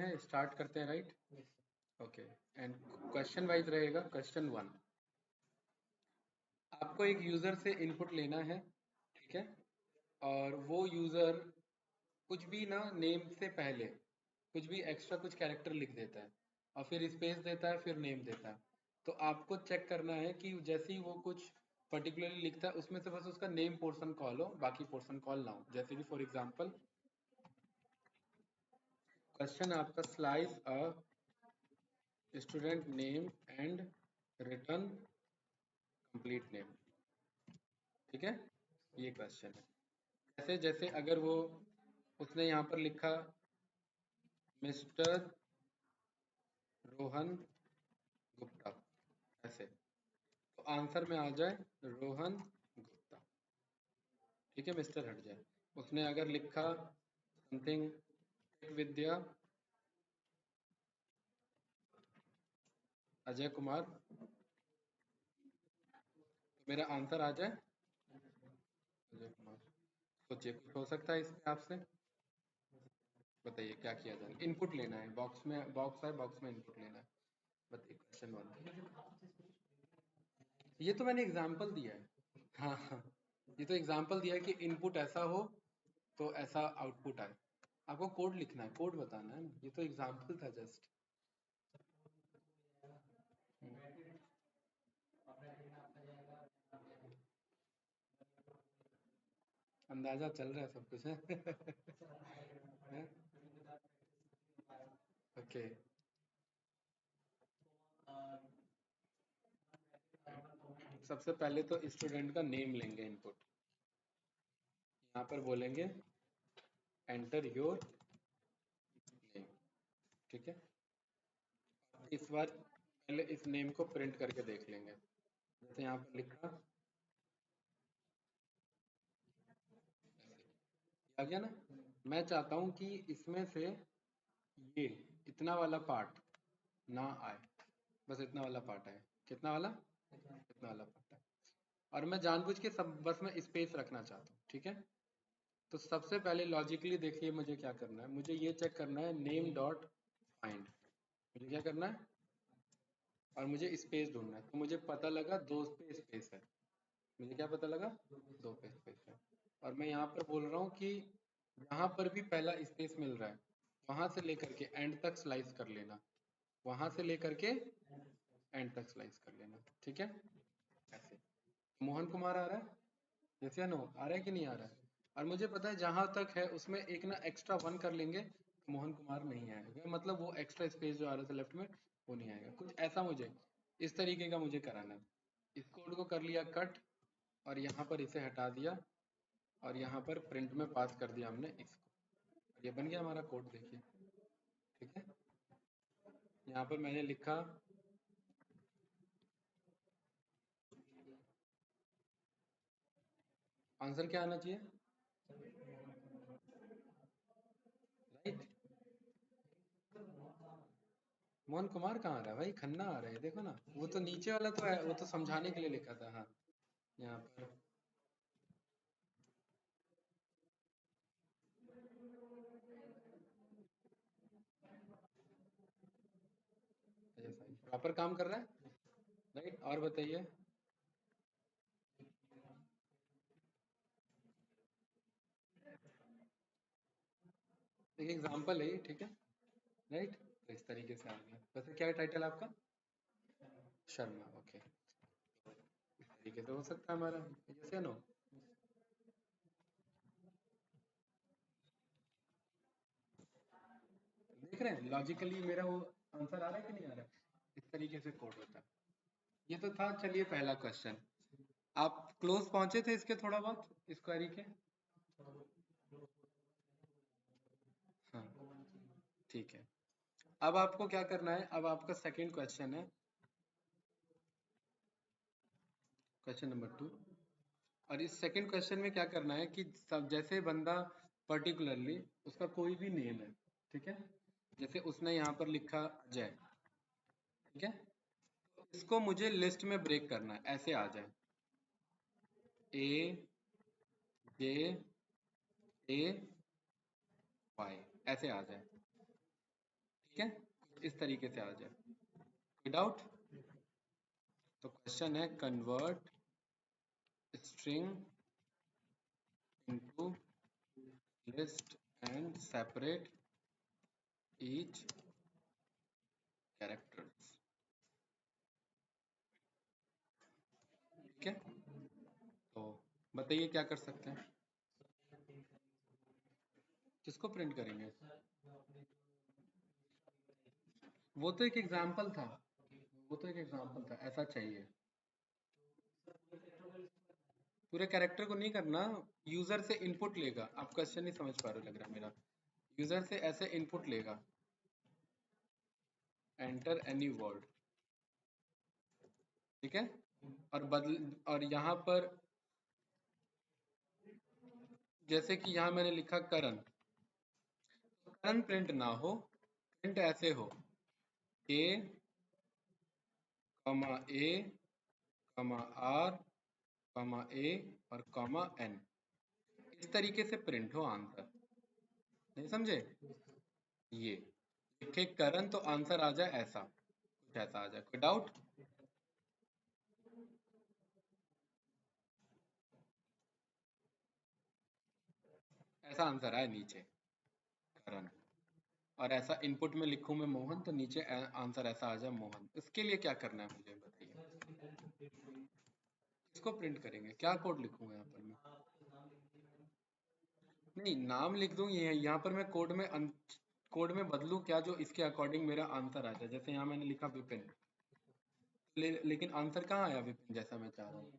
है, स्टार्ट करते हैं, right? Okay, and question wise रहेगा। क्वेश्चन 1, आपको एक यूज़र से इनपुट लेना है, ठीक है? और वो यूज़र कुछ भी ना नेम से पहले कुछ भी एक्स्ट्रा कुछ कैरेक्टर लिख देता है और फिर स्पेस देता है, फिर नेम देता है। तो आपको चेक करना है कि जैसे ही वो कुछ पर्टिकुलरली लिखता है उसमें से बस उसका नेम पोर्शन कॉल हो, बाकी पोर्शन कॉल ना हो। जैसे कि फॉर एग्जांपल क्वेश्चन आपका slice a student name and return complete name, ठीक है? ये क्वेश्चन है। जैसे जैसे अगर वो उसने यहाँ पर लिखा मिस्टर रोहन गुप्ता, ऐसे, तो आंसर में आ जाए रोहन गुप्ता, ठीक है? मिस्टर हट जाए। उसने अगर लिखा समथिंग विद्या अजय कुमार, तो मेरा आंसर आ जाए अजय कुमार। सोचिए, कुछ हो सकता है इसमें आपसे? बताइए क्या किया जाए। इनपुट लेना है, बॉक्स में बॉक्स है, बॉक्स में इनपुट लेना है। बताइए क्वेश्चन 1। ये तो मैंने एग्जाम्पल दिया है। हाँ हाँ, ये तो एग्जाम्पल दिया है कि इनपुट ऐसा हो तो ऐसा आउटपुट आए। आपको कोड लिखना है, कोड बताना है ना, ये तो एग्जाम्पल था जस्ट। अंदाजा चल रहा है सब कुछ है? ओके, सबसे पहले तो स्टूडेंट का नेम लेंगे इनपुट। यहाँ पर बोलेंगे एंटर योर नेम, ठीक है? इस बार पहले इस नेम को प्रिंट करके देख लेंगे। जैसे यहाँ पर लिखा, आ गया ना? मैं चाहता हूँ कि इसमें से ये इतना वाला पार्ट ना आए, बस इतना वाला पार्ट आए। कितना वाला? इतना वाला पार्ट आए। और मैं जानबूझ के सब बस में स्पेस रखना चाहता हूँ, ठीक है? तो सबसे पहले लॉजिकली देखिए मुझे क्या करना है। मुझे ये चेक करना है नेम डॉट फाइंड, मुझे क्या करना है, और मुझे स्पेस ढूंढना है। तो मुझे पता लगा दो पे स्पेस है। मुझे क्या पता लगा? दो पे स्पेस है। और मैं यहाँ पर बोल रहा हूँ कि जहाँ पर भी पहला स्पेस मिल रहा है वहां से लेकर के एंड तक स्लाइस कर लेना, वहां से लेकर के एंड तक स्लाइस कर लेना, ठीक है? ऐसे। मोहन कुमार आ रहा है? यस या नो? आ रहा है कि नहीं आ रहा है? और मुझे पता है जहां तक है उसमें एक ना एक्स्ट्रा वन कर लेंगे तो मोहन कुमार नहीं आएगा, मतलब वो एक्स्ट्रा स्पेस जो आ रहा था लेफ्ट में वो नहीं आएगा। कुछ ऐसा मुझे इस तरीके का मुझे कराना है। इस कोड को कर लिया कट, और यहाँ पर इसे हटा दिया, और यहाँ पर प्रिंट में पास कर दिया हमने इसको, और ये बन गया हमारा कोड। देखिए, ठीक है? यहाँ पर मैंने लिखा, आंसर क्या आना चाहिए, राइट? मोहन कुमार कहाँ आ रहा है भाई? खन्ना आ रहा है, देखो ना। वो तो नीचे वाला तो है, वो तो समझाने के लिए लिखा था। हाँ, यहाँ पर प्रॉपर काम कर रहा है, राइट? और बताइए। एक एग्जांपल है ये, ठीक है? राइट, तो इस तरीके से आ गया। वैसे क्या है टाइटल आपका? शर्मा, ओके। इस तरीके से हो सकता है हमारा, यस या नो? देख रहे हैं लॉजिकली मेरा वो आंसर आ रहा है कि नहीं आ रहा है? इस तरीके से कोड होता है। ये तो था, चलिए पहला क्वेश्चन। आप क्लोज पहुंचे थे इसके थोड़ा बहुत, इस क्वेरी के? हाँ, ठीक है। अब आपको क्या करना है, अब आपका सेकंड क्वेश्चन है, क्वेश्चन नंबर 2। और इस सेकंड क्वेश्चन में क्या करना है कि सब जैसे बंदा पर्टिकुलरली उसका कोई भी नेम है, ठीक है? जैसे उसने यहाँ पर लिखा अजय, ठीक है? तो इसको मुझे लिस्ट में ब्रेक करना है, ऐसे आ जाए ए जे ए वाई, ऐसे आ जाए। ठीक है, इस तरीके से आ जाए। कोई डाउट? तो क्वेश्चन है convert string into list and separate each characters. ठीक है, तो बताइए क्या कर सकते हैं? किसको प्रिंट करेंगे? वो तो एक एग्जाम्पल था, वो तो एक एग्जाम्पल था, ऐसा चाहिए। पूरे कैरेक्टर को नहीं करना, यूजर से इनपुट लेगा। आप क्वेश्चन नहीं समझ पा रहे लग रहा है मेरा। यूजर से ऐसे इनपुट लेगा, एंटर एनी वर्ड, ठीक है, और बदल, और यहाँ पर जैसे कि यहाँ मैंने लिखा करण, करण प्रिंट ना हो, प्रिंट ऐसे हो ए कॉमा ए कॉमा आर कॉमा ए और कॉमा एन, इस तरीके से प्रिंट हो आंसर। नहीं समझे? ये लिखे करण तो आंसर आ जाए ऐसा, कुछ ऐसा आ जाए। कोई डाउट? ऐसा आंसर आए नीचे करण, और ऐसा इनपुट में लिखूं मैं मोहन, तो नीचे आंसर ऐसा आ जाए मोहन। इसके लिए क्या करना है मुझे बताइए? इसको प्रिंट करेंगे, क्या कोड लिखूंगा यहाँ पर मैं? नहीं, नाम लिख दूं, ये यहाँ पर मैं कोड में बदलूं क्या जो इसके अकॉर्डिंग मेरा आंसर आ जाए। जैसे यहाँ मैंने लिखा विपिन, लेकिन आंसर कहाँ आया विपिन जैसा मैं चाह रहा हूँ?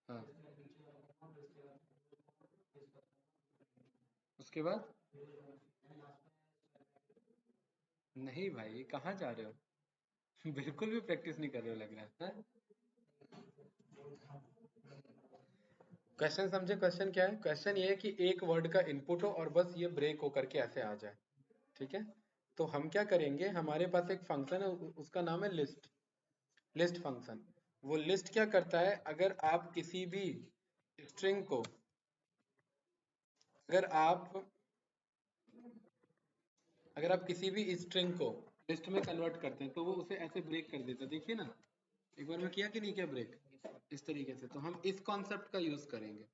हाँ, उसके बाद नहीं भाई, कहाँ जा रहे हो? बिल्कुल भी प्रैक्टिस नहीं कर रहे हो लग रहा है। क्वेश्चन समझे? क्वेश्चन क्या है? क्वेश्चन ये है कि एक वर्ड का इनपुट हो और बस ये ब्रेक होकर के ऐसे आ जाए। ठीक है, तो हम क्या करेंगे, हमारे पास एक फंक्शन है, उसका नाम है लिस्ट, लिस्ट फंक्शन। वो लिस्ट क्या करता है, स्ट्रिंग को अगर आप अगर आप किसी भी स्ट्रिंग को लिस्ट में कन्वर्ट करते हैं तो वो उसे ऐसे ब्रेक कर देता है। देखिए ना, एक बार में किया कि नहीं किया ब्रेक, इस तरीके से। तो हम इस कॉन्सेप्ट का यूज करेंगे।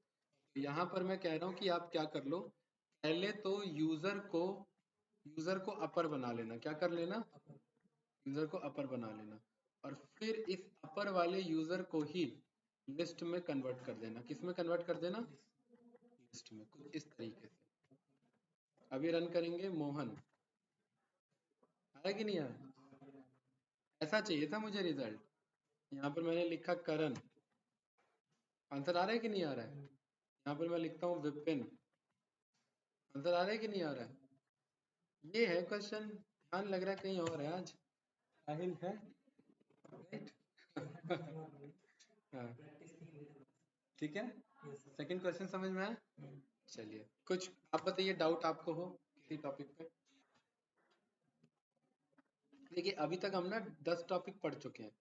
यहाँ पर मैं कह रहा हूँ कि आप क्या कर लो, पहले तो यूजर को अपर बना लेना। क्या कर लेना? यूजर को अपर बना लेना, और फिर इस अपर वाले यूजर को ही लिस्ट में कन्वर्ट कर देना। किस में कन्वर्ट कर देना? लिस्ट में, कुछ इस तरीके से। अभी रन करेंगे, मोहन आया कि नहीं आया? ऐसा चाहिए था मुझे रिजल्ट। यहाँ पर मैंने लिखा करण, आंसर आ रहा है कि नहीं आ रहा है? यहाँ पर मैं लिखता हूँ विपिन, आंसर आ रहा है कि नहीं आ रहा है? ये है क्वेश्चन। ध्यान लग रहा है कहीं और है आज, साहिल है, राइट? हाँ, ठीक है। सेकंड क्वेश्चन समझ में आया? चलिए, कुछ आप बताइए डाउट आपको हो किसी टॉपिक पे। देखिए, अभी तक हम ना 10 टॉपिक पढ़ चुके हैं,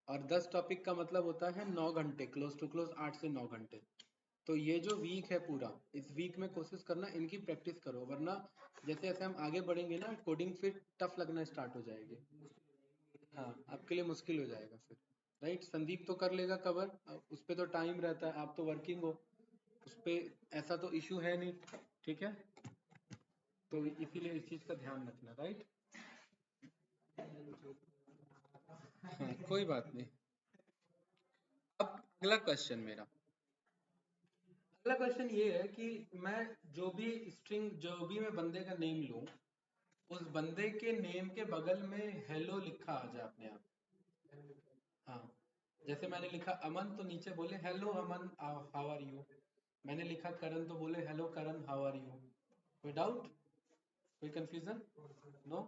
और 10 टॉपिक का मतलब होता है 9 घंटे, क्लोज टू क्लोज 8 से 9 घंटे। तो ये जो वीक है पूरा, इस वीक में कोशिश करना इनकी प्रैक्टिस करो, वरना जैसे जैसे हम आगे बढ़ेंगे ना, कोडिंग फिर टफ लगना स्टार्ट हो जाएगी। हाँ, आपके लिए मुश्किल हो जाएगा फिर। राइट, संदीप तो कर लेगा कवर, उस पे तो टाइम रहता है, आप तो वर्किंग हो, उस पे ऐसा तो इशू है नहीं। ठीक है, तो इसीलिए इस चीज का ध्यान रखना। राइट, हाँ, कोई बात नहीं। अब अगला क्वेश्चन मेरा, अगला क्वेश्चन ये है कि मैं जो भी मैं बंदे का नेम लूं, उस बंदे के नेम के बगल में हेलो लिखा आ जाए अपने आप। हाँ, जैसे मैंने लिखा अमन तो नीचे बोले hello Aman, how are you. मैंने लिखा करण तो बोले hello Karan, how are you. कोई डाउट, कोई कंफ्यूजन? नो?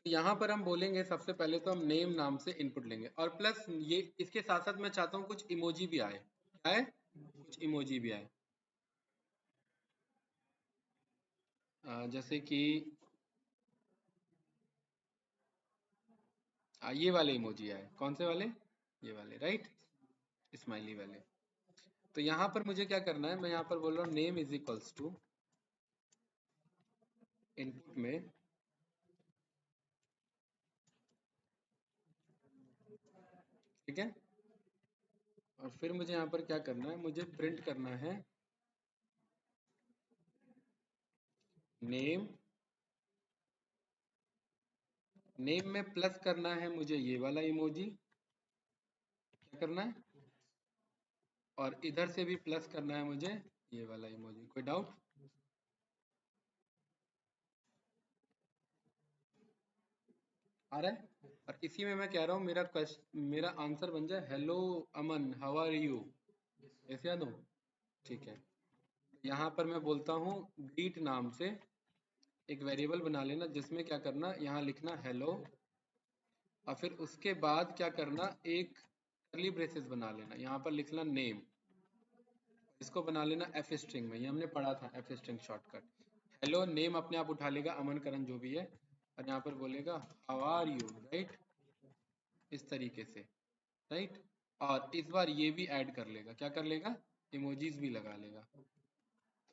यहाँ पर हम बोलेंगे, सबसे पहले तो हम नेम नाम से इनपुट लेंगे, और प्लस ये इसके साथ साथ मैं चाहता हूँ कुछ इमोजी भी आए। क्या है? कुछ इमोजी भी आए, जैसे कि ये वाले इमोजी आए। कौन से वाले? ये वाले, राइट, स्माइली वाले। तो यहाँ पर मुझे क्या करना है, मैं यहाँ पर बोल रहा हूँ name is equals to input में ठीक है, और फिर मुझे यहाँ पर क्या करना है, मुझे प्रिंट करना है नेम, नेम में प्लस करना है मुझे ये वाला इमोजी, क्या करना है, और इधर से भी प्लस करना है मुझे ये वाला इमोजी। कोई डाउट? आ रहा है? और इसी में मैं कह रहा हूँ मेरा मेरा आंसर बन जाए hello Aman how are you, ऐसे याद हो? ठीक है, यहाँ पर मैं बोलता हूँ ग्रीट नाम से एक वेरिएबल बना लेना जिसमें क्या करना, यहाँ लिखना हेलो, और फिर उसके बाद क्या करना, एक कर्ली ब्रेसेस बना लेना, यहाँ पर लिखना नेम, इसको बना लेना एफ स्ट्रिंग में, ये हमने पढ़ा था F string shortcut. Hello name अपने आप उठा लेगा, अमन करण जो भी है, और यहाँ पर बोलेगा हाउ आर यू, राइट, इस तरीके से, राइट। और इस बार ये भी ऐड कर लेगा, क्या कर लेगा, इमोजीज भी लगा लेगा। तो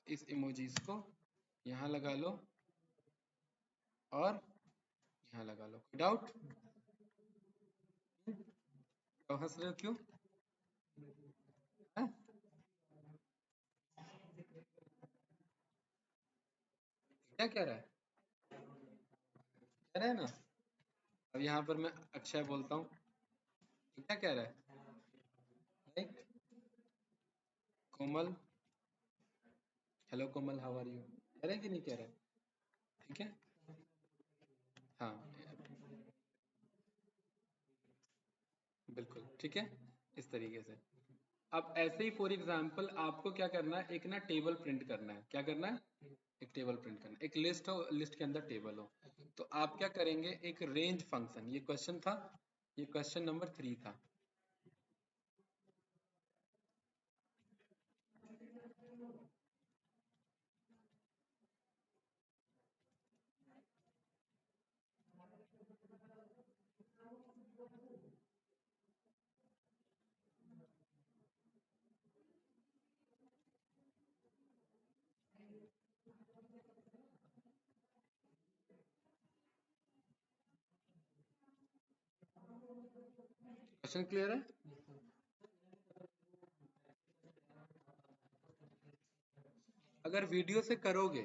इस इमोजीज को यहाँ लगा लो और यहाँ लगा लो। कोई डाउट? तो हंस रहे हो क्यों? है? क्या कह रहा है? कह रहा है ना? अब यहाँ पर मैं अक्षय बोलता हूँ, क्या कह रहा है, right, Komal, hello Komal how are you, कह रहा है कि नहीं कह रहा है? ठीक है, हाँ, बिल्कुल ठीक है, इस तरीके से। अब ऐसे ही फॉर एग्जांपल आपको क्या करना है, एक ना टेबल प्रिंट करना है, क्या करना है, एक टेबल प्रिंट करना है, एक लिस्ट हो, लिस्ट के अंदर टेबल हो। तो आप क्या करेंगे, एक रेंज फंक्शन, ये क्वेश्चन था, ये क्वेश्चन नंबर 3 था। क्वेश्चन क्लियर है? अगर वीडियो से करोगे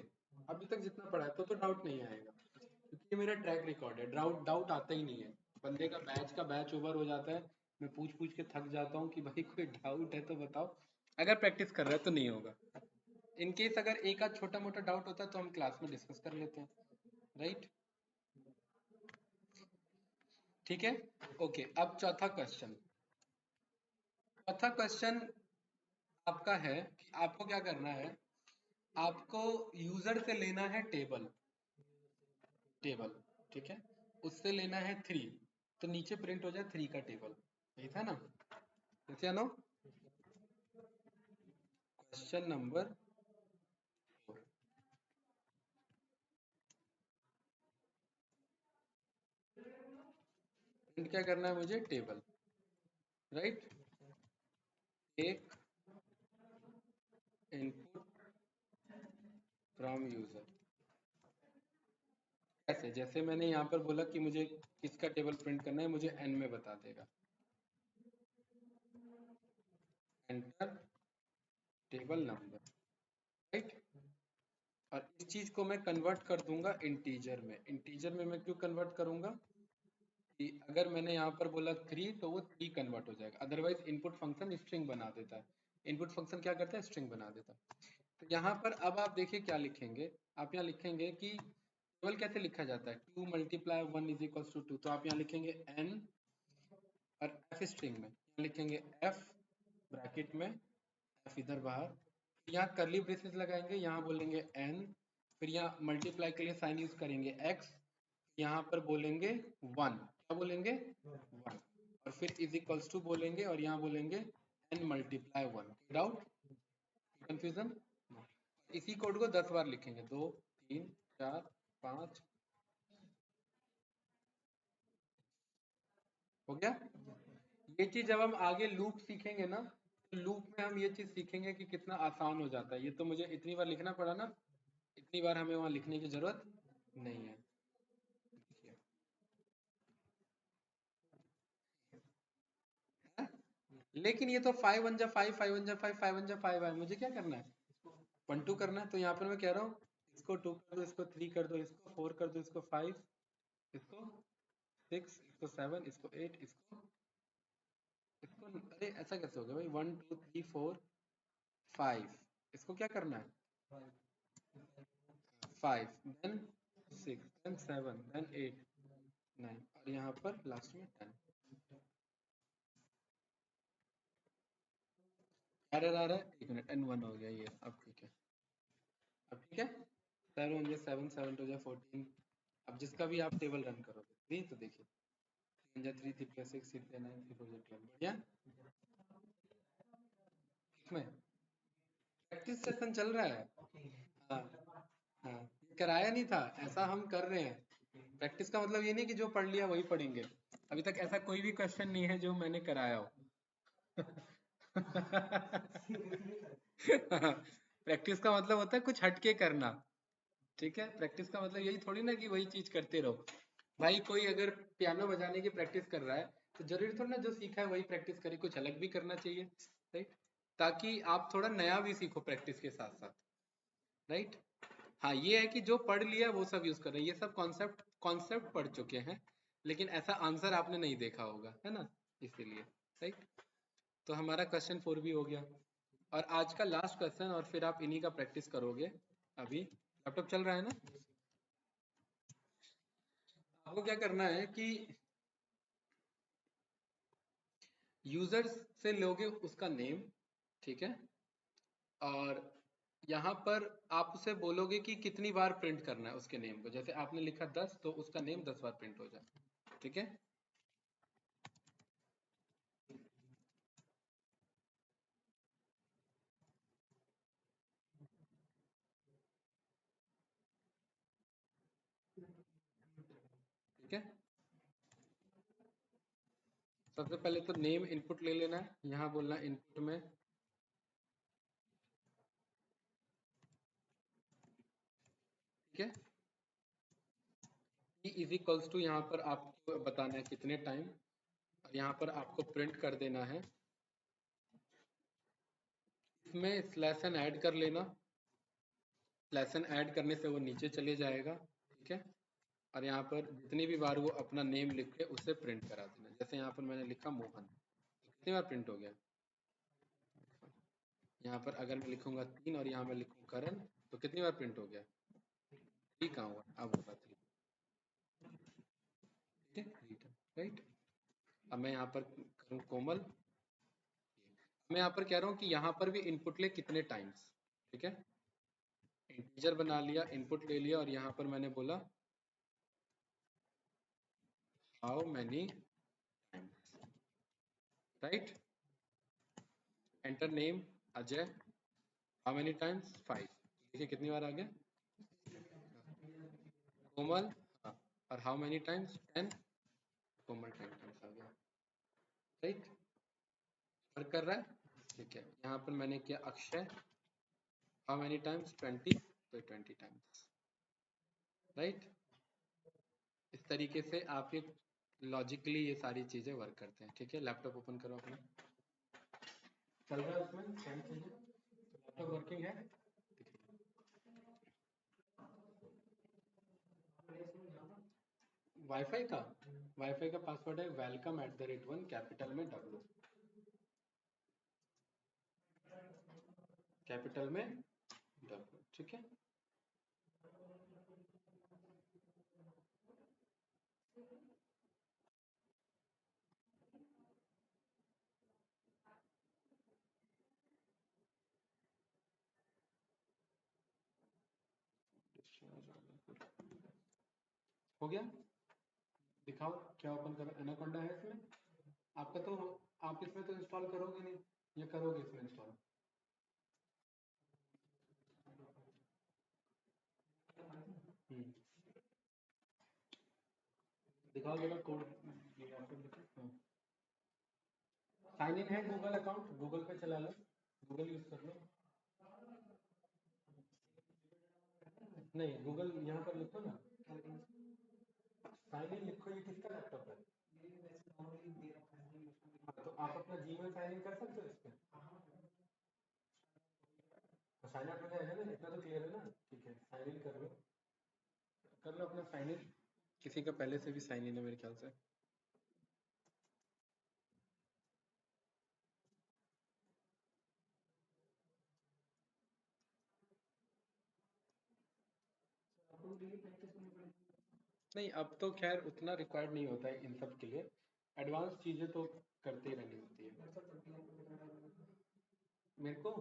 अभी तक जितना पढ़ा है तो डाउट नहीं आएगा, क्योंकि ये मेरा ट्रैक रिकॉर्ड है, डाउट डाउट आता ही नहीं है। बंदे का बैच ओवर हो जाता है, मैं पूछ पूछ के थक जाता हूँ कि भाई कोई डाउट है तो बताओ। अगर प्रैक्टिस कर रहे हैं तो नहीं होगा। इन केस अगर एक आध छोटा मोटा डाउट होता है तो हम क्लास में डिस्कस कर लेते हैं, राइट, ठीक है। ओके, अब चौथा क्वेश्चन, चौथा क्वेश्चन आपका है कि आपको क्या करना है, आपको यूजर से लेना है टेबल, टेबल, ठीक है, उससे लेना है 3, तो नीचे प्रिंट हो जाए 3 का टेबल, यही था ना? क्या नो, क्वेश्चन नंबर 4, प्रिंट क्या करना है मुझे, टेबल, राइट, एक इनपुट फ्रॉम यूजर। कैसे, जैसे मैंने यहाँ पर बोला कि मुझे किसका टेबल प्रिंट करना है, मुझे एन में बता देगा, एंटर टेबल नंबर, राइट। और इस चीज को मैं कन्वर्ट कर दूंगा इंटीजर में, इंटीजर में मैं क्यों कन्वर्ट करूंगा कि अगर मैंने यहाँ पर बोला 3 तो वो 3 कन्वर्ट हो जाएगा, अदरवाइज इनपुट फंक्शन स्ट्रिंग बना देता है, इनपुट फंक्शन क्या करता है, स्ट्रिंग बना देता है। तो यहाँ पर अब आप देखिए क्या लिखेंगे, आप यहाँ लिखेंगे कि टेबल कैसे लिखा जाता है, 2 × 1 इज इक्वल टू 2, तो आप यहाँ लिखेंगे n, और एफ स्ट्रिंग में यहाँ लिखेंगे एफ ब्रैकेट में, एफ इधर बाहर, यहाँ करली ब्रेसेस लगाएंगे, यहाँ बोलेंगे n, फिर यहाँ मल्टीप्लाई के लिए साइन यूज करेंगे x, यहाँ पर बोलेंगे 1, क्या बोलेंगे 1, और फिर इज इक्वल्स टू बोलेंगे और यहाँ बोलेंगे n×1। Doubt, confusion? इसी कोड को 10 बार लिखेंगे, 2 3 4 5, हो गया। ये चीज जब हम आगे लूप सीखेंगे ना, तो लूप में हम ये चीज सीखेंगे कि कितना आसान हो जाता है। ये तो मुझे इतनी बार लिखना पड़ा ना, इतनी बार हमें वहां लिखने की जरूरत नहीं है। देखिए, है? लेकिन ये तो 5 1 जा 5, 5 1 जा 5, 5 1 जा 5 है, मुझे क्या करना है? 1 2 करना है। तो यहाँ पर मैं कह रहा हूँ इसको 2 कर दो, इसको 3 कर दो, इसको 4 कर दो, इसको 5, इसको 6, इसको 7, इसको 8, इसको अरे ऐसा कैसे हो गया भाई? 1 2 3 4 5, इसको क्या करना है? 5, देन 6, देन 7, देन 8, 9, और यहाँ पर लास्ट में 10। एरर आ रहा है, 1 मिनट, N1 हो गया ये, अब ठीक है, अब ठीक है। 7 1 जा 7, 7 2 जा 14। अब जिसका भी आप टेबल रन करोगे 3, तो देखिए 3 1 जा 3, 3 + 6, 6 + 9, 3 4 जा 12, बढ़िया। इसमें प्रैक्टिस सेशन चल रहा है। हाँ हाँ, ये कराया नहीं था, ऐसा हम कर रहे हैं। प्रैक्टिस का मतलब ये नहीं कि जो पढ़ लिया वही पढ़ेंगे। अभी तक ऐसा कोई भी क्वेश्चन नहीं है जो मैंने कराया हो। प्रैक्टिस का मतलब होता है कुछ हटके करना। ठीक है, प्रैक्टिस का मतलब यही थोड़ी ना कि वही चीज करते रहो। भाई कोई अगर पियानो बजाने की प्रैक्टिस कर रहा है, तो जरूरी थोड़ा ना जो सीखा है वही प्रैक्टिस करे, कुछ अलग भी करना चाहिए, राइट? ताकि आप थोड़ा नया भी सीखो प्रैक्टिस के साथ साथ, राइट? हाँ, ये है कि जो पढ़ लिया वो सब यूज कर रहे हैं, ये सब कॉन्सेप्ट कॉन्सेप्ट पढ़ चुके हैं, लेकिन ऐसा आंसर आपने नहीं देखा होगा, है ना? इसीलिए, राइट? तो हमारा क्वेश्चन 4 भी हो गया, और आज का लास्ट क्वेश्चन, और फिर आप इन्हीं का प्रैक्टिस करोगे। अभी लैपटॉप चल रहा है ना? आपको क्या करना है कि यूजर से लोगे उसका नेम, ठीक है? और यहाँ पर आप उसे बोलोगे कि कितनी बार प्रिंट करना है उसके नेम को। जैसे आपने लिखा 10, तो उसका नेम 10 बार प्रिंट हो जाए, ठीक है? ठीक है, सबसे पहले तो नेम इनपुट ले लेना है, यहाँ बोलना इनपुट में, ठीक है? ई इज इक्वल्स टू, यहाँ पर आपको बताना है कितने टाइम, और यहाँ पर आपको प्रिंट कर देना है। इसमें स्लैश एन ऐड कर लेना, स्लैश एन ऐड करने से वो नीचे चले जाएगा, ठीक है? और यहाँ पर जितनी भी बार वो अपना नेम लिख के उसे प्रिंट करा देना। जैसे यहाँ पर मैंने लिखा मोहन, तो कितनी बार प्रिंट हो गया? यहाँ पर अगर मैं लिखूंगा 3, और यहाँ मैं लिखूँ करण, तो कितनी बार प्रिंट हो गया? 3 कहाँ हुआ? अब होगा 3, ठीक है, 3 टाइम, राइट? अब मैं यहाँ पर करूँ कोमल, मैं यहाँ पर कह रहा हूँ कि यहाँ पर भी इनपुट ले कितने टाइम्स, ठीक है? इंटीजर बना लिया, इनपुट ले लिया, और यहाँ पर मैंने बोला how many times, right? Enter name Ajay, how many times? 5, देखिए कितनी बार आ गया? कोमल, हाँ, और how many times? 10, Komal 10 times आ गया, राइट? वर्क कर रहा है, ठीक है? यहाँ पर मैंने किया अक्षय, हाउ मैनी टाइम्स? 20, तो 20 टाइम्स, राइट? इस तरीके से आप ये लॉजिकली ये सारी चीजें वर्क करते हैं, ठीक है? लैपटॉप ओपन करो अपना, चल रहा है उसमें सारी चीजें, लैपटॉप वर्किंग है? वाईफाई का, वाईफाई का पासवर्ड है welcome@1 कैपिटल में W, कैपिटल में W, ठीक है? हो गया? दिखाओ क्या ओपन करो, एनाकोंडा है इसमें आपका? तो आप इसमें तो इंस्टॉल करोगे नहीं, ये करोगे इसमें इंस्टॉल? हम्म, दिखाओ जरा कोड, ये आपको दिखा, हाँ। साइन इन है गूगल अकाउंट, गूगल पे चला लो, गूगल यूज कर लो। नहीं, गूगल यहाँ पर लिखो ना, साइन इन लिखो। ये किसका लैपटॉप है? हाँ, तो आप अपना जीमेल साइन इन कर सकते हो इस पे। तो साइन अप हो जाएगा ना, इतना तो क्लियर है ना। ठीक है, साइन इन कर लो, कर लो अपना साइन इन। किसी का पहले से भी साइन इन है मेरे ख्याल से। नहीं, अब तो खैर उतना रिक्वायर्ड नहीं होता है इन सब के लिए। एडवांस चीजें तो करते ही रहनी होती है। मेरे को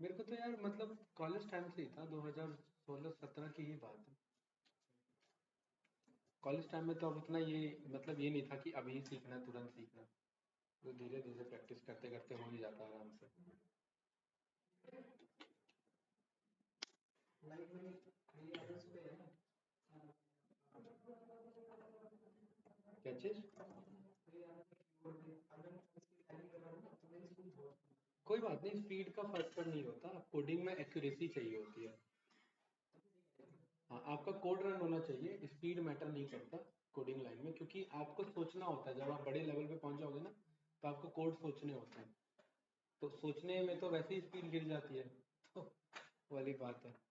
मेरे को तो यार मतलब कॉलेज टाइम से ही था, 2016-17 की ही बात है। कॉलेज टाइम में तो अब उतना ये मतलब ये नहीं था कि अभी सीखना है, तुरंत सीखना। तो धीरे धीरे प्रैक्टिस करते करते हो ही जाता है आराम से। क्या चीज? कोई बात नहीं, स्पीड का फर्क पर नहीं होता, कोडिंग में एक्यूरेसी चाहिए होती है। हाँ, आपका कोड रन होना चाहिए, स्पीड मैटर नहीं करता कोडिंग लाइन में, क्योंकि आपको सोचना होता है। जब आप बड़े लेवल पे पहुंच जाओगे ना, तो आपको कोड सोचने होते हैं। तो सोचने में तो वैसे ही स्पीड गिर जाती है, तो वाली बात है।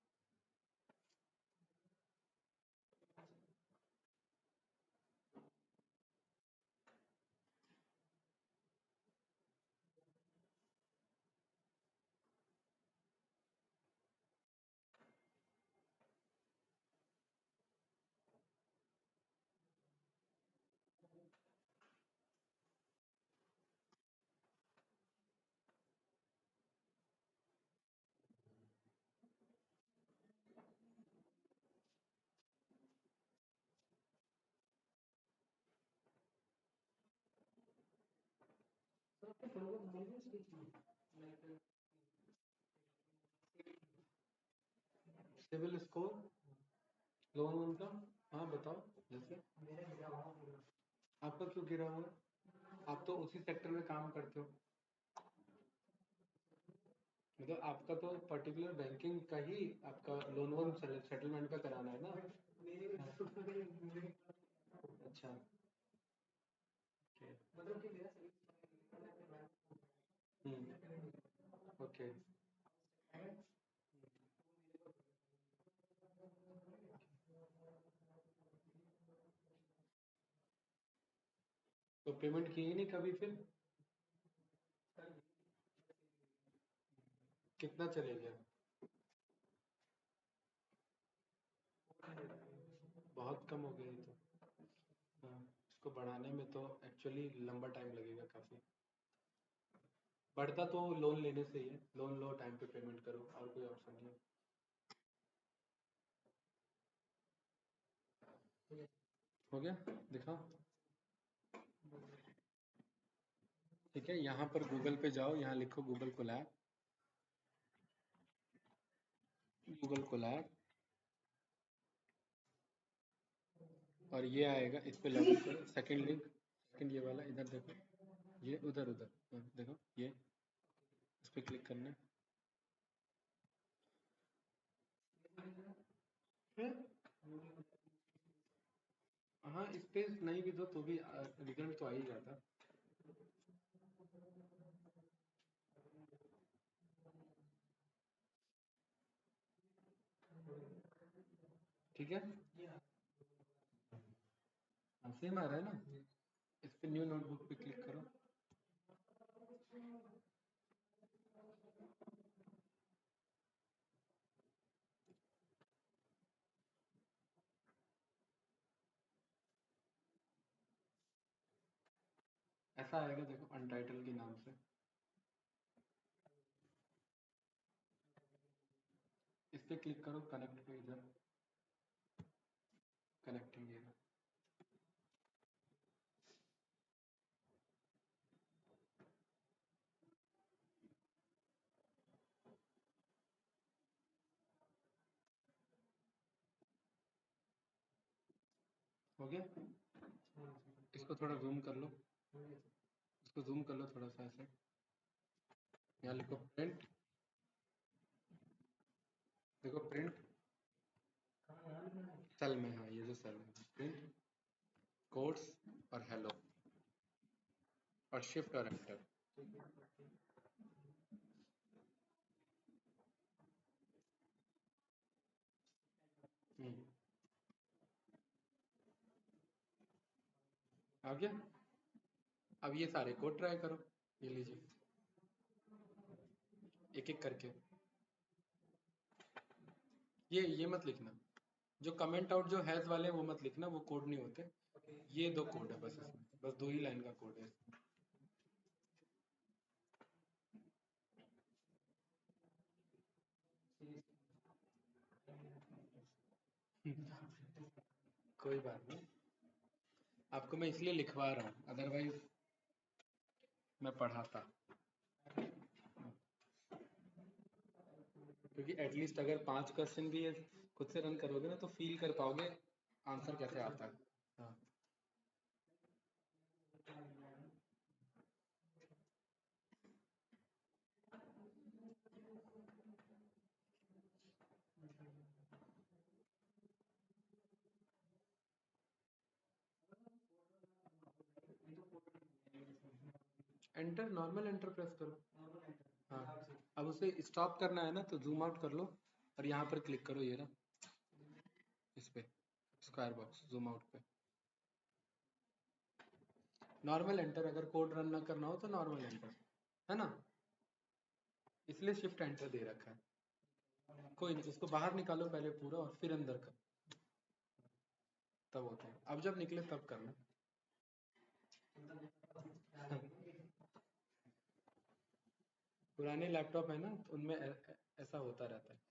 सिविल स्कोर, लोन वोन का? हाँ बताओ। जैसे आपका क्यों गिरा हुआ है? आप तो उसी सेक्टर में काम करते हो। मतलब आपका तो पर्टिकुलर बैंकिंग का ही, आपका लोन वोन सेटलमेंट का कराना है ना। अच्छा, ओके। ओके। तो पेमेंट की ही नहीं कभी फिर? कितना चले गया? बहुत कम हो गया ये तो। हाँ, इसको बढ़ाने में तो एक्चुअली लंबा टाइम लगेगा काफी। बढ़ता तो लोन लेने से ही है, लोन लो, टाइम पे पेमेंट करो, और कोई ऑप्शन नहीं है। हो गया? दिखाओ। ठीक है, यहाँ पर गूगल पे जाओ, यहाँ लिखो गूगल कोलैब। गूगल कोलैब, और ये आएगा, इस पे लॉगिन करो। सेकंड लिंक, सेकंड ये वाला, इधर देखो, ये उधर उधर, हाँ, देखो ये, इस पे क्लिक करना है। हाँ, स्पेस नहीं भी दो तो भी रिजल्ट तो आ ही जाता। ठीक है, हाँ सेम आ रहा है ना। इस पे न्यू नोटबुक पे क्लिक करो। ऐसा आएगा देखो, अनटाइटल के नाम से। इस पे क्लिक करो, कनेक्ट पे, इधर कनेक्टिंग ये। हो गया? इसको थोड़ा जूम कर लो, इसको जूम कर लो थोड़ा सा ऐसे, यहाँ लिखो प्रिंट, देखो प्रिंट सेल में, हाँ ये जो सेल है, प्रिंट कोट्स और हेलो और शिफ्ट और एंटर। आ गया। अब ये सारे कोड ट्राई करो, ये लीजिए एक एक करके। ये मत लिखना, जो कमेंट आउट जो हैज वाले हैं वो मत लिखना, वो कोड नहीं होते। ये दो कोड है बस इसमें, बस 2 ही लाइन का कोड है इसमें। कोई बात नहीं, आपको मैं इसलिए लिखवा रहा हूँ, अदरवाइज मैं पढ़ाता। क्योंकि एटलीस्ट अगर 5 क्वेश्चन भी ये खुद से रन करोगे ना तो फील कर पाओगे आंसर कैसे आता है। हाँ। एंटर, नॉर्मल एंटर प्रेस करो। हाँ, अब उसे स्टॉप करना है ना तो जूम आउट कर लो और यहाँ पर क्लिक करो, ये रहा इस पे स्क्वायर बॉक्स, जूम आउट पे। नॉर्मल एंटर, अगर कोड रन ना करना हो तो नॉर्मल एंटर, है ना, इसलिए शिफ्ट एंटर दे रखा है। कोई नहीं, इसको बाहर निकालो पहले पूरा और फिर अंदर कर, तब होता है। अब जब निकले तब करना। पुराने लैपटॉप है ना, तो उनमें ऐसा होता रहता है।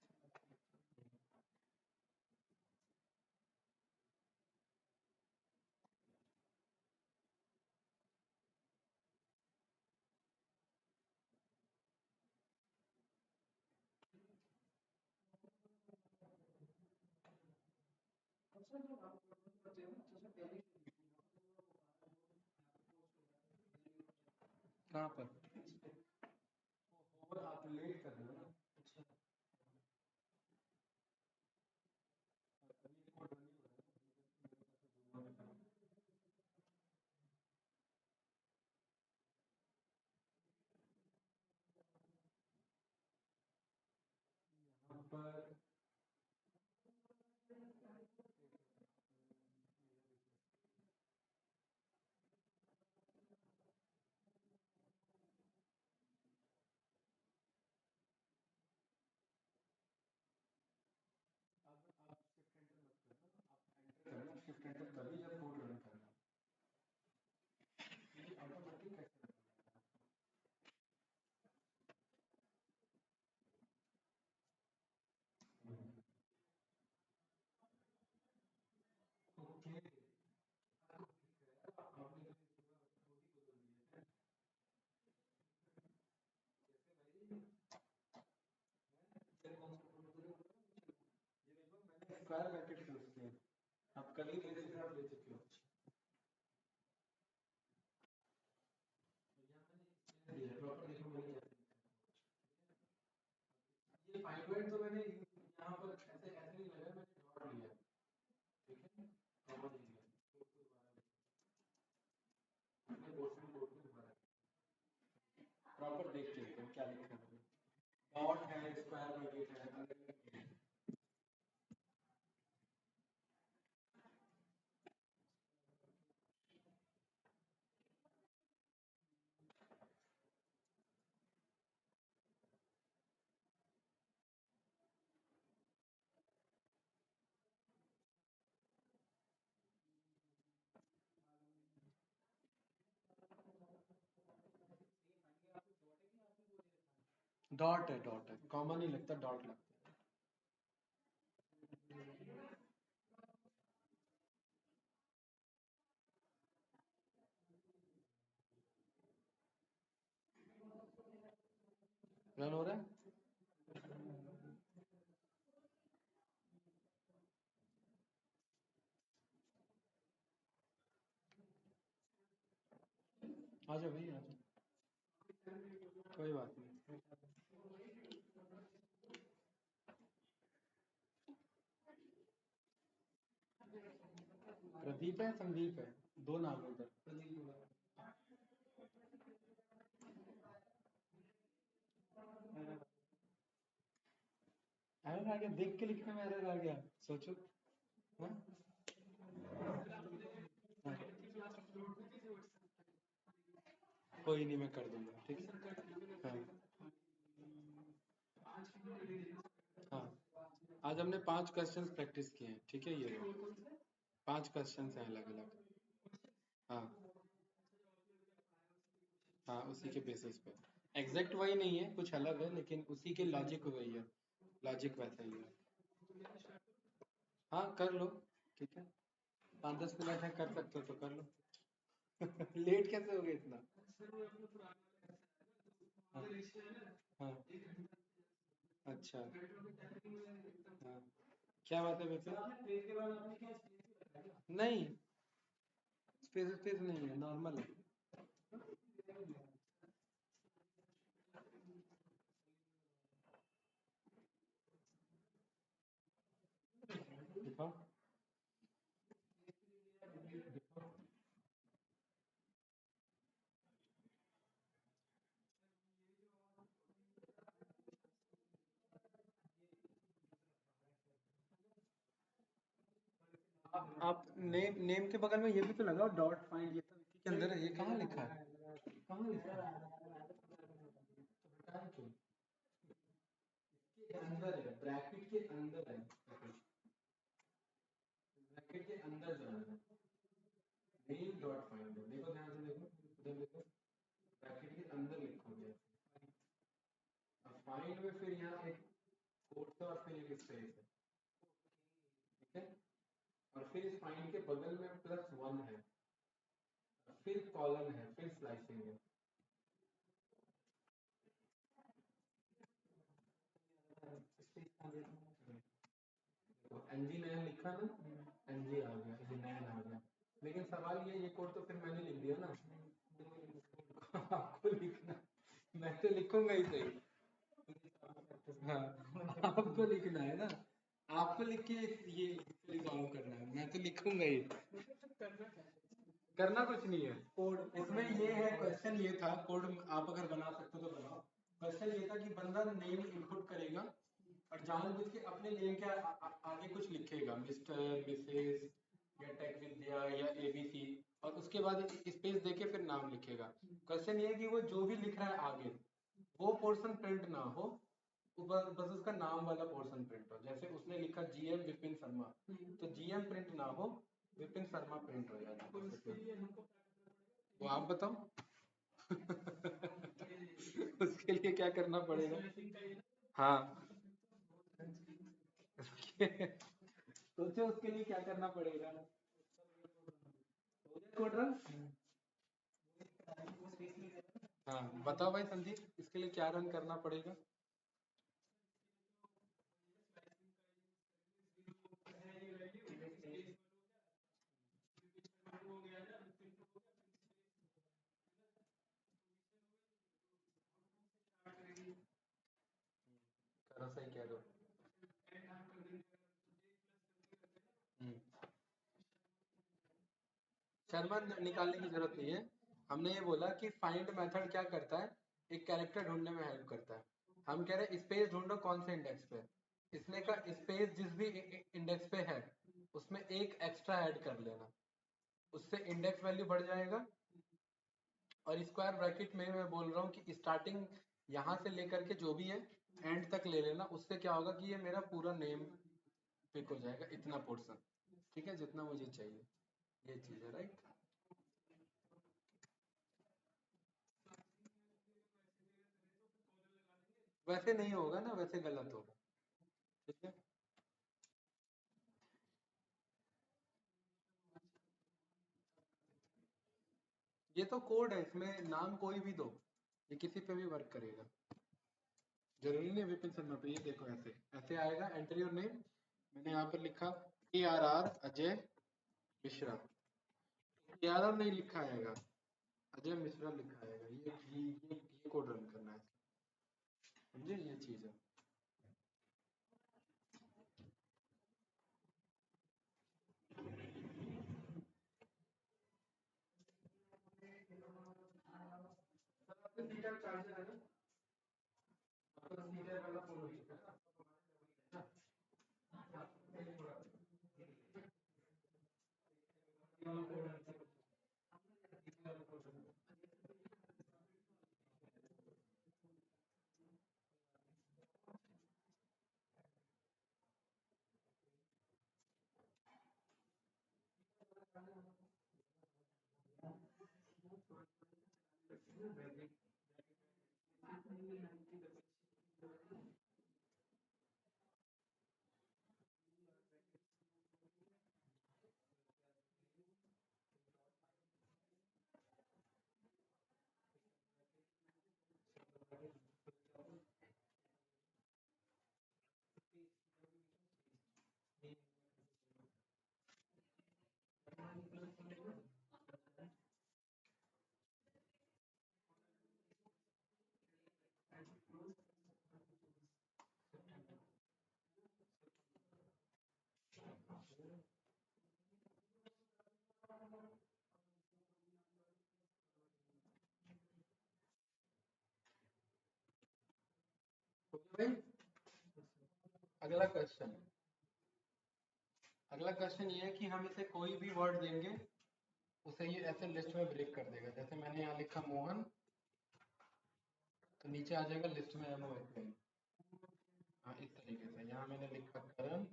कहाँ पर? और आप लेट कर रहे हो ना। यहाँ पर आप शिफ्ट एंटर मत करना, आप एंटर करना, शिफ्ट एंटर तभी जब कोड रन करना। ये ऑटोमेटिक कैसे ओके। स्क्वायर ब्रैकेट यूज किया, आप कल ही मेरे से आप ले चुके हो। प्रॉपर देखो मैंने क्या, ये फाइंड तो मैंने यहाँ पर ऐसे ऐसे नहीं लगाया, मैंने डॉट लिया, ठीक है, कॉमा नहीं लिया। मैंने पोर्शन कोड में दोबारा प्रॉपर देख के लिखो क्या लिखा है। डॉट है, स्क्वायर ब्रैकेट है। डॉट है, कॉमा नहीं लगता, डॉट लगता है। रन हो रहा है। आ जाओ भाई, आ जाओ, कोई बात नहीं। प्रदीप है, संदीप है, दो नाम है उधर। एरर आ गया, देख के लिखने में एरर आ गया, सोचो। हाँ? हाँ। कोई नहीं, मैं कर दूंगा, ठीक है। हाँ हाँ, आज हमने 5 क्वेश्चंस प्रैक्टिस किए हैं, ठीक है। ये 5 क्वेश्चंस हैं अलग अलग। हाँ हाँ, उसी के बेसिस पे। एग्जैक्ट वही नहीं है, कुछ अलग है, लेकिन उसी के लॉजिक वही है, लॉजिक वैसा ही है। हाँ कर लो, ठीक है। 5-10 मिनट है, कर सकते हो तो कर लो। लेट कैसे हो गए इतना? हाँ हाँ, अच्छा। हाँ, क्या बात है विपिन? नहीं, स्पेस स्पेस नहीं है, नॉर्मल है। दिखाओ। आप नेम नेम के बगल में ये भी तो लगाओ, डॉट फाइंड, ये तो इसी के अंदर है। ये कहाँ लिखा है? कहाँ लिखा है? बताएं क्यों? इसके अंदर है, ब्रैकेट के अंदर है, ब्रैकेट के अंदर जाना है। नेम डॉट फाइंड, देखो ध्यान से, देखो उधर देखो, ब्रैकेट के अंदर लिखोगे। अब फाइंड में फिर यहाँ एक कोट और फिर एक स्पेस है, ठीक है। और फिर इस फाइंड के बगल में +1 है, फिर कॉलन है, फिर स्लाइसिंग है। एनजी नया लिखा ना, एनजी आ गया, ये नया आ गया। लेकिन सवाल ये कोड तो फिर मैंने लिख दिया ना। आपको लिखना, मैं तो लिखूंगा ही सही। हाँ, आपको लिखना है ना, आपको लिख के ये रिजॉल्व करना है, मैं तो लिखूंगा ही। करना कुछ नहीं है, कोड इसमें ये है। क्वेश्चन ये था, कोड आप अगर बना सकते हो तो बनाओ। क्वेश्चन ये था कि बंदा नेम इनपुट करेगा और जानबूझ के अपने नेम के आगे कुछ लिखेगा, मिस्टर, मिसेस या टेक विद्या या एबीसी, और उसके बाद स्पेस देके फिर नाम लिखेगा। क्वेश्चन ये है कि वो जो भी लिख रहा है आगे, वो पोर्शन प्रिंट ना हो, बस बस उसका नाम वाला पोर्शन प्रिंट हो। जैसे उसने लिखा जीएम विपिन शर्मा, तो जीएम प्रिंट ना हो, विपिन शर्मा प्रिंट हो जाए। वो आप बताओ। उसके लिए क्या करना पड़ेगा? हाँ, सोचो उसके लिए क्या करना पड़ेगा। Code run. हाँ बताओ भाई संदीप, इसके लिए क्या रन करना पड़ेगा? करो, सही कह रहे हो। हम्म, शर्मा निकालने की जरूरत नहीं है। हमने ये बोला कि फाइंड मेथड क्या करता है, एक कैरेक्टर ढूंढने में हेल्प करता है। हम कह रहे हैं स्पेस ढूंढो कौन से इंडेक्स पे। इसने का स्पेस जिस भी इंडेक्स पे है उसमें एक एक्स्ट्रा ऐड कर लेना, उससे इंडेक्स वैल्यू बढ़ जाएगा। और स्क्वायर ब्रैकेट में मैं बोल रहा हूँ कि स्टार्टिंग यहाँ से लेकर के जो भी है एंड तक ले लेना। उससे क्या होगा कि ये मेरा पूरा नेम पिक हो जाएगा, इतना पोर्शन, ठीक है, जितना मुझे चाहिए। ये चीज है, राइट। वैसे नहीं होगा ना, वैसे गलत होगा, ठीक है। ये तो कोड है, इसमें नाम कोई भी दो, ये किसी पे भी वर्क करेगा। जरूरी नहीं विपिन शर्मा पे। ये देखो, ऐसे ऐसे आएगा, एंटर योर नेम, मैंने यहाँ पर लिखा ARR अजय मिश्रा, ARR नहीं लिखा आएगा, अजय मिश्रा लिखा है, ये कोड रन करना है, समझे, ये चीज है। चार्जर है ना, वाला फोन भाई। अगला क्वेश्चन, अगला क्वेश्चन ये है कि हम इसे कोई भी वर्ड देंगे, उसे ये ऐसे लिस्ट में ब्रेक कर देगा। जैसे मैंने यहाँ लिखा मोहन, तो नीचे आ जाएगा लिस्ट में MOHN। हाँ, इस तरीके से। यहाँ मैंने लिखा करण,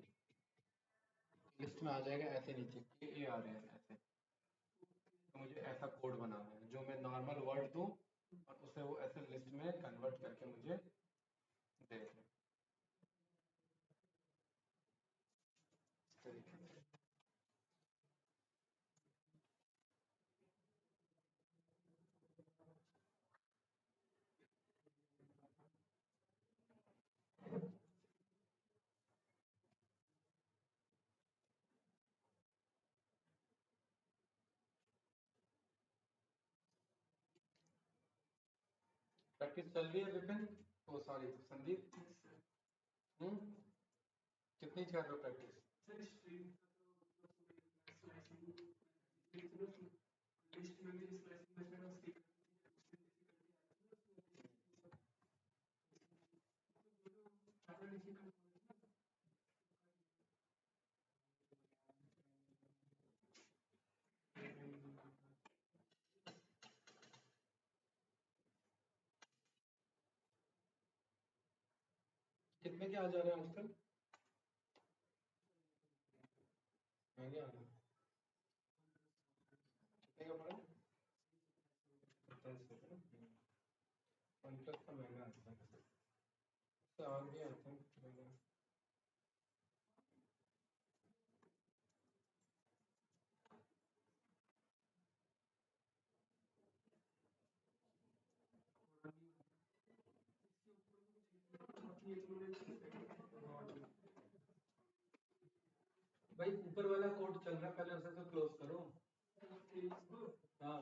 लिस्ट में आ जाएगा ऐसे नीचे KARN ऐसे। तो मुझे ऐसा कोड बनाना है जो मैं नॉर्मल वर्ड दूं और उसे वो ऐसे लिस्ट में कन्वर्ट करके मुझे दे दे, इस तरीके से। प्रैक्टिस चल रही है विपिन, ओ सॉरी संदीप। हम्म, कितनी कर रहे हो प्रैक्टिस? कितने के आ जा रहे हैं आजकल? महंगे आ रहे हैं? कितने का पड़ा? 27 का। वन प्लस का महंगा आता है, उससे और भी आते हैं महंगा। भाई ऊपर वाला कोड चल रहा है, पहले उसे तो क्लोज करो। हाँ,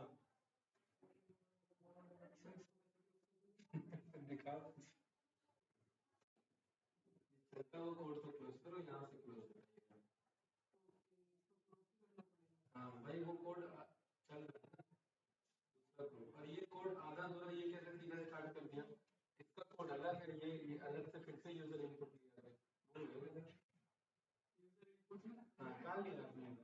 दिखाओ। चलता हुआ कोड तो क्लोज करो, यहाँ से क्लोज करो। हाँ भाई, वो कोड चल रहा है दूसरा कोड, और ये कोड आधा अधूरा, ये कैसे सीधा स्टार्ट कर दिया। इसका कोड अलग है, ये अलग से फिर से यूजर इनपुट लिया है। भूल गए। हाँ, निकाल लिया आपने।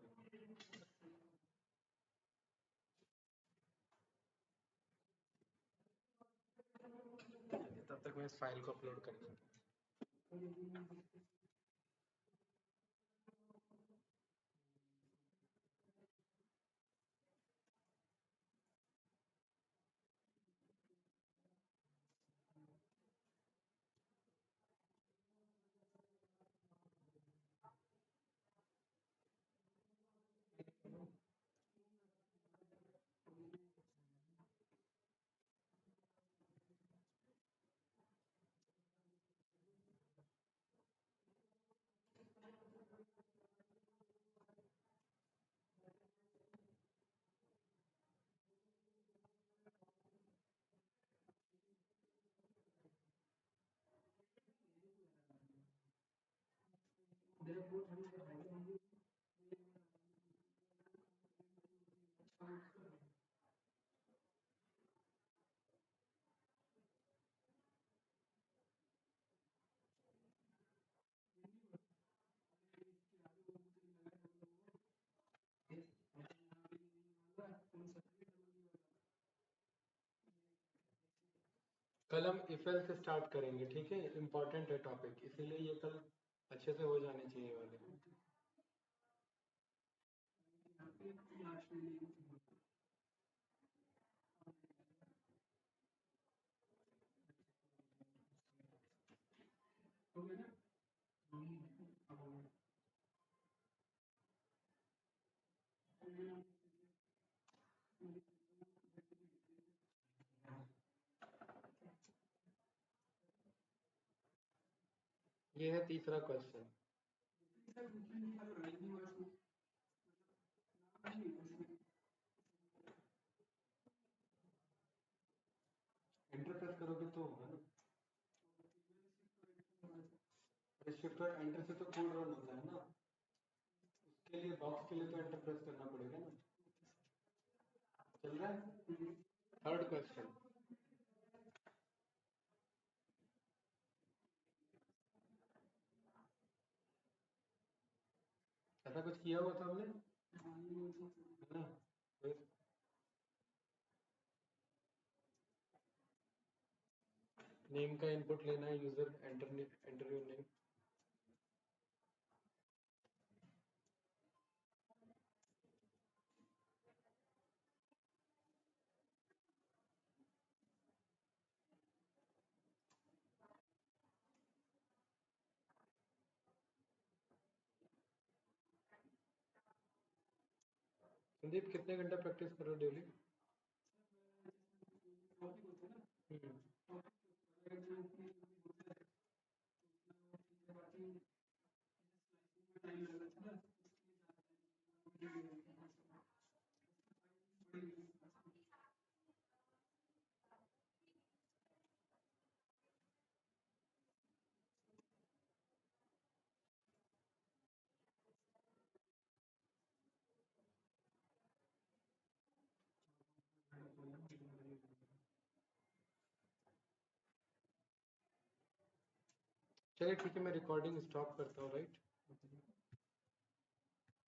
तब तक मैं इस फाइल को अपलोड कर दूँ। कल हम इफेल से स्टार्ट करेंगे, ठीक है, इम्पोर्टेंट है टॉपिक, इसीलिए ये कल अच्छे से हो जाने चाहिए वाले। ये है तीसरा क्वेश्चन। एंटर प्रेस करोगे तो होगा ना, शिफ्ट और एंटर से तो कोड रन होता है ना, उसके लिए बॉक्स के लिए तो एंटर प्रेस करना पड़ेगा ना। चल रहा है। थर्ड क्वेश्चन, ऐसा कुछ किया हुआ था हमने, है ना। फिर नेम का इनपुट लेना है, user enter your name. Sandeep कितने घंटा प्रैक्टिस करो डेली? चलिए ठीक है, मैं रिकॉर्डिंग स्टॉप करता हूँ, राइट।